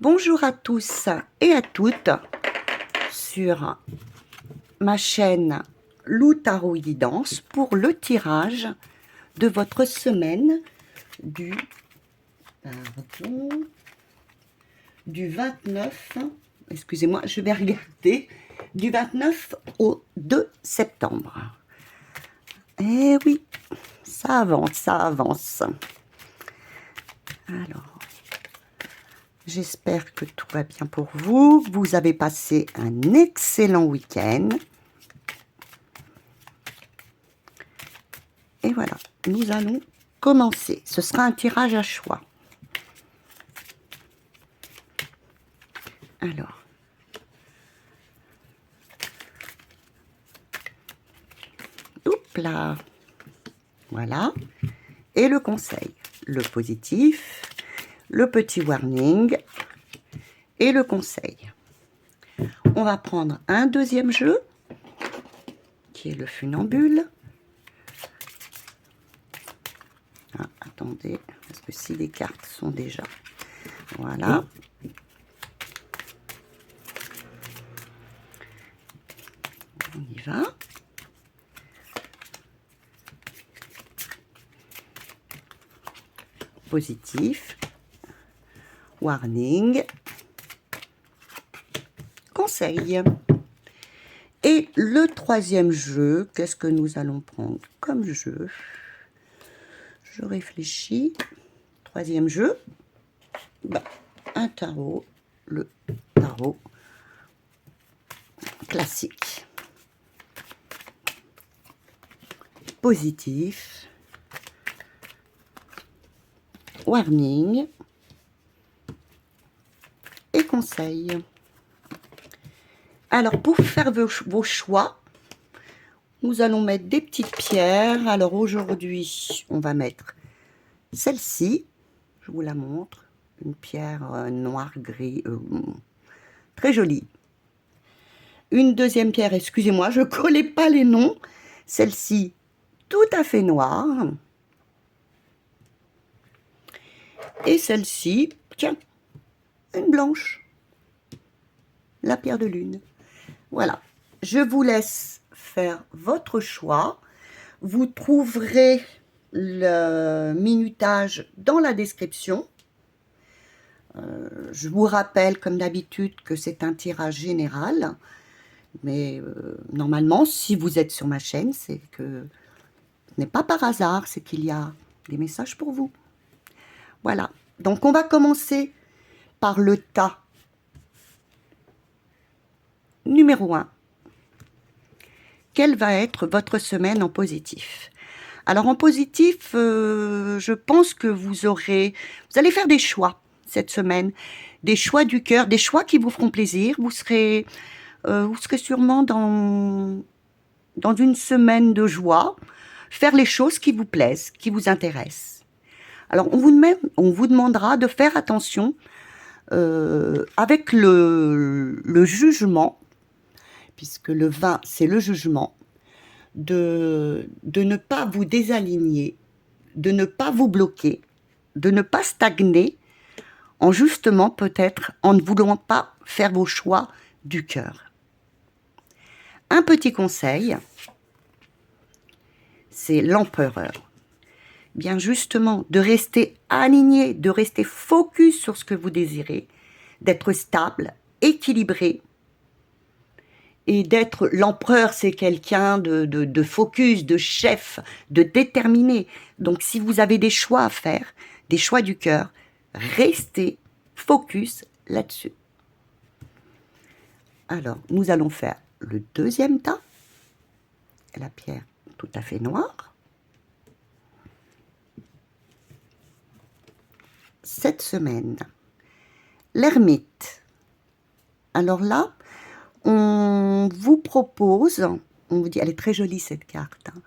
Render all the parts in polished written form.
Bonjour à tous et à toutes sur ma chaîne Lou Tarot Guidance pour le tirage de votre semaine du 29, excusez-moi, je vais regarder, du 29 au 2 septembre. Eh oui, ça avance, ça avance. Alors, j'espère que tout va bien pour vous. Vous avez passé un excellent week-end. Et voilà, nous allons commencer. Ce sera un tirage à choix. Alors, hop là, voilà. Et le conseil, le positif, le petit warning et le conseil. On va prendre un deuxième jeu, qui est le funambule. Ah, attendez, parce que si les cartes sont déjà... Voilà. On y va. Positif. Warning. Conseil. Et le troisième jeu, qu'est-ce que nous allons prendre comme jeu? Je réfléchis. Troisième jeu. Bah, un tarot. Le tarot classique. Positif. Warning. Et conseil. Alors, pour faire vos choix, nous allons mettre des petites pierres. Alors, aujourd'hui, on va mettre celle-ci. Je vous la montre. Une pierre noire-gris. Très jolie. Une deuxième pierre, excusez-moi, je ne collais pas les noms. Celle-ci, tout à fait noire. Et celle-ci, tiens, une blanche. La pierre de lune. Voilà. Je vous laisse faire votre choix. Vous trouverez le minutage dans la description. Je vous rappelle, comme d'habitude, que c'est un tirage général. Mais normalement, si vous êtes sur ma chaîne, c'est que ce n'est pas par hasard, c'est qu'il y a des messages pour vous. Voilà. Donc, on va commencer par le tas numéro 1. Quelle va être votre semaine en positif? Alors, en positif, je pense que vous allez faire des choix cette semaine. Des choix du cœur, des choix qui vous feront plaisir. Vous serez sûrement dans une semaine de joie, faire les choses qui vous plaisent, qui vous intéressent. Alors, on vous demandera de faire attention avec le jugement, puisque le 20, c'est le jugement, de ne pas vous désaligner, de ne pas vous bloquer, de ne pas stagner, en justement peut-être en ne voulant pas faire vos choix du cœur. Un petit conseil, c'est l'empereur. Bien justement, de rester aligné, de rester focus sur ce que vous désirez, d'être stable, équilibré, et d'être l'empereur, c'est quelqu'un de focus, de chef, de déterminé. Donc, si vous avez des choix à faire, des choix du cœur, restez focus là-dessus. Alors, nous allons faire le deuxième tas. La pierre tout à fait noire. Cette semaine, l'ermite. Alors là, on vous propose, on vous dit, elle est très jolie cette carte, hein.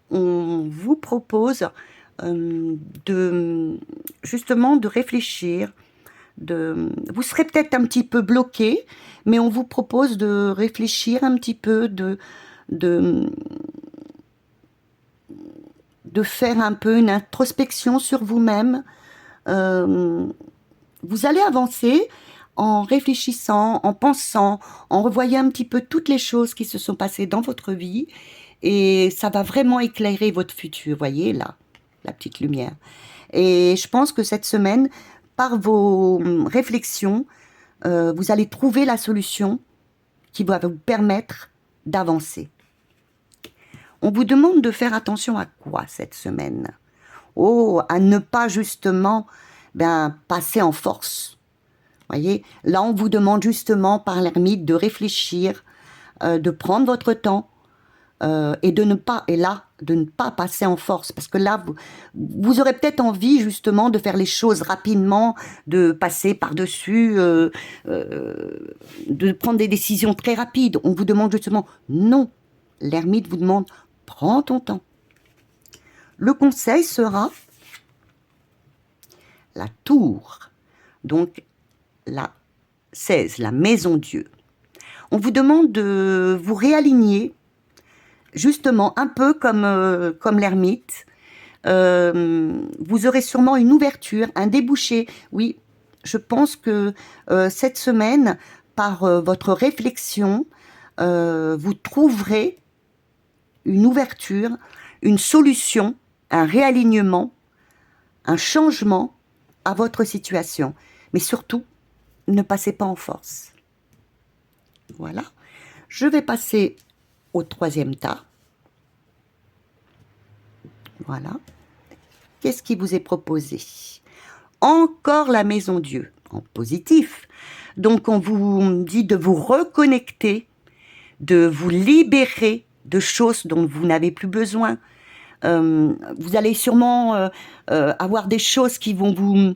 On vous propose justement de réfléchir. Vous serez peut-être un petit peu bloqué, mais on vous propose de réfléchir un petit peu, de faire un peu une introspection sur vous-même, vous allez avancer en réfléchissant, en pensant, en revoyant un petit peu toutes les choses qui se sont passées dans votre vie, et ça va vraiment éclairer votre futur, voyez là, la petite lumière. Et je pense que cette semaine, par vos réflexions, vous allez trouver la solution qui va vous permettre d'avancer. On vous demande de faire attention à quoi cette semaine? Oh, à ne pas justement passer en force. Voyez, là on vous demande justement par l'ermite de réfléchir, de prendre votre temps et de ne pas passer en force, parce que là vous aurez peut-être envie justement de faire les choses rapidement, de passer par-dessus, de prendre des décisions très rapides. On vous demande justement non. L'ermite vous demande prends ton temps. Le conseil sera la tour, donc la 16, la maison Dieu. On vous demande de vous réaligner, justement un peu comme l'ermite. Vous aurez sûrement une ouverture, un débouché. Oui, je pense que cette semaine, par votre réflexion, vous trouverez une ouverture, une solution, un réalignement, un changement à votre situation. Mais surtout, ne passez pas en force. Voilà. Je vais passer au troisième tas. Voilà. Qu'est-ce qui vous est proposé? Encore la maison Dieu, en positif. Donc on vous dit de vous reconnecter, de vous libérer de choses dont vous n'avez plus besoin. Vous allez sûrement avoir des choses qui vont vous,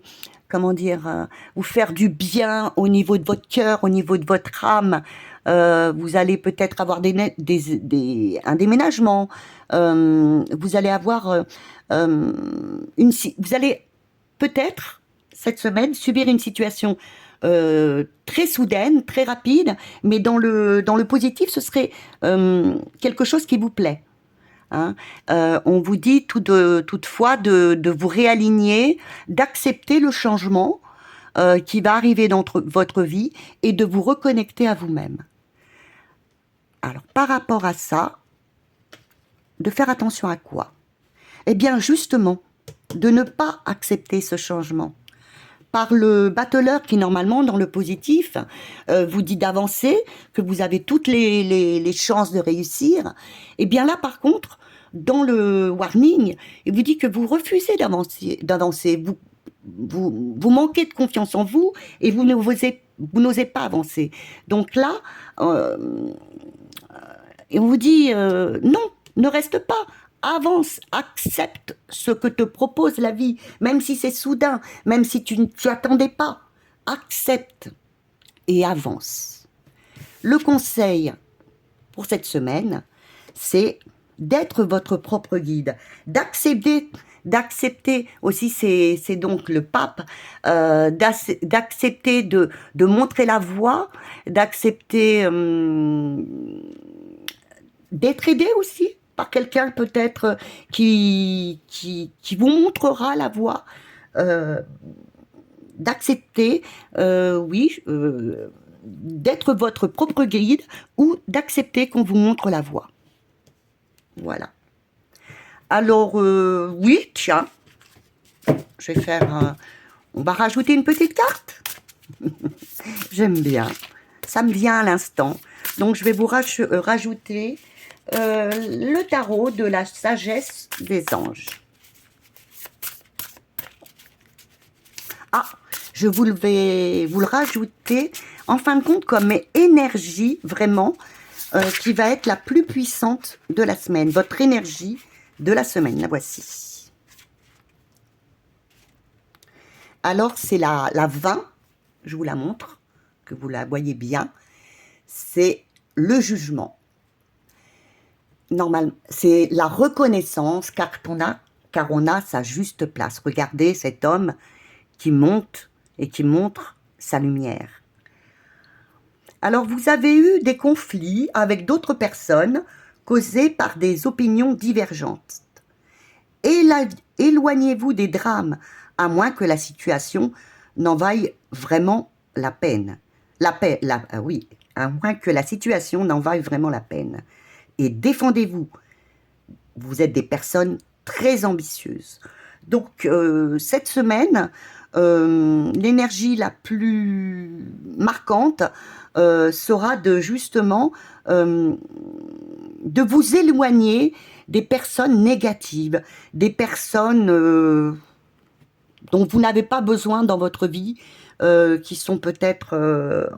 vous faire du bien au niveau de votre cœur, au niveau de votre âme. Vous allez peut-être avoir un déménagement. Vous allez avoir vous allez peut-être cette semaine subir une situation très soudaine, très rapide, mais dans le positif, ce serait quelque chose qui vous plaît. Hein. On vous dit toutefois de vous réaligner, d'accepter le changement qui va arriver dans votre vie et de vous reconnecter à vous-même. Alors, par rapport à ça, de faire attention à quoi? Eh bien, justement, de ne pas accepter ce changement. Par le battleur qui, normalement, dans le positif, vous dit d'avancer, que vous avez toutes les chances de réussir, eh bien là, par contre, dans le warning, il vous dit que vous refusez d'avancer. Vous manquez de confiance en vous et vous n'osez pas avancer. Donc là, et on vous dit non, ne reste pas, avance, accepte ce que te propose la vie, même si c'est soudain, même si tu ne t'y attendais pas, accepte et avance. Le conseil pour cette semaine, c'est d'être votre propre guide, d'accepter aussi, c'est donc le pape, d'accepter de montrer la voie, d'accepter d'être aidé aussi par quelqu'un peut-être qui vous montrera la voie, d'accepter, d'être votre propre guide ou d'accepter qu'on vous montre la voie. Voilà. Alors, oui, tiens, je vais faire... on va rajouter une petite carte. J'aime bien. Ça me vient à l'instant. Donc, je vais vous rajouter le tarot de la sagesse des anges. Ah, vais vous le rajouter, en fin de compte, comme énergie, vraiment, qui va être la plus puissante de la semaine. Votre énergie de la semaine, la voici. Alors, c'est la 20, je vous la montre, que vous la voyez bien. C'est le jugement. Normalement, c'est la reconnaissance, car on a sa juste place. Regardez cet homme qui monte et qui montre sa lumière. Alors, vous avez eu des conflits avec d'autres personnes causés par des opinions divergentes. Éloignez-vous des drames, à moins que la situation n'en vaille vraiment la peine. Oui, à moins que la situation n'en vaille vraiment la peine. Et défendez-vous. Vous êtes des personnes très ambitieuses. Donc, cette semaine, l'énergie la plus marquante sera de justement de vous éloigner des personnes négatives, des personnes dont vous n'avez pas besoin dans votre vie, qui sont peut-être,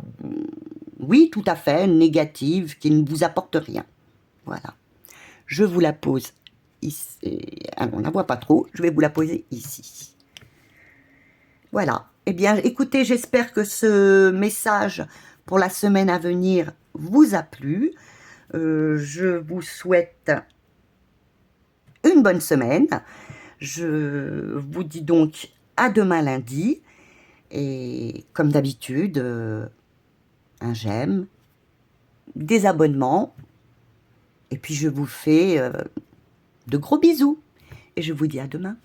oui, tout à fait, négatives, qui ne vous apportent rien. Voilà. Je vous la pose ici. Alors, on ne la voit pas trop, je vais vous la poser ici. Voilà. Eh bien, écoutez, j'espère que ce message pour la semaine à venir vous a plu. Je vous souhaite une bonne semaine. Je vous dis donc à demain lundi. Et comme d'habitude, un j'aime, des abonnements. Et puis je vous fais de gros bisous. Et je vous dis à demain.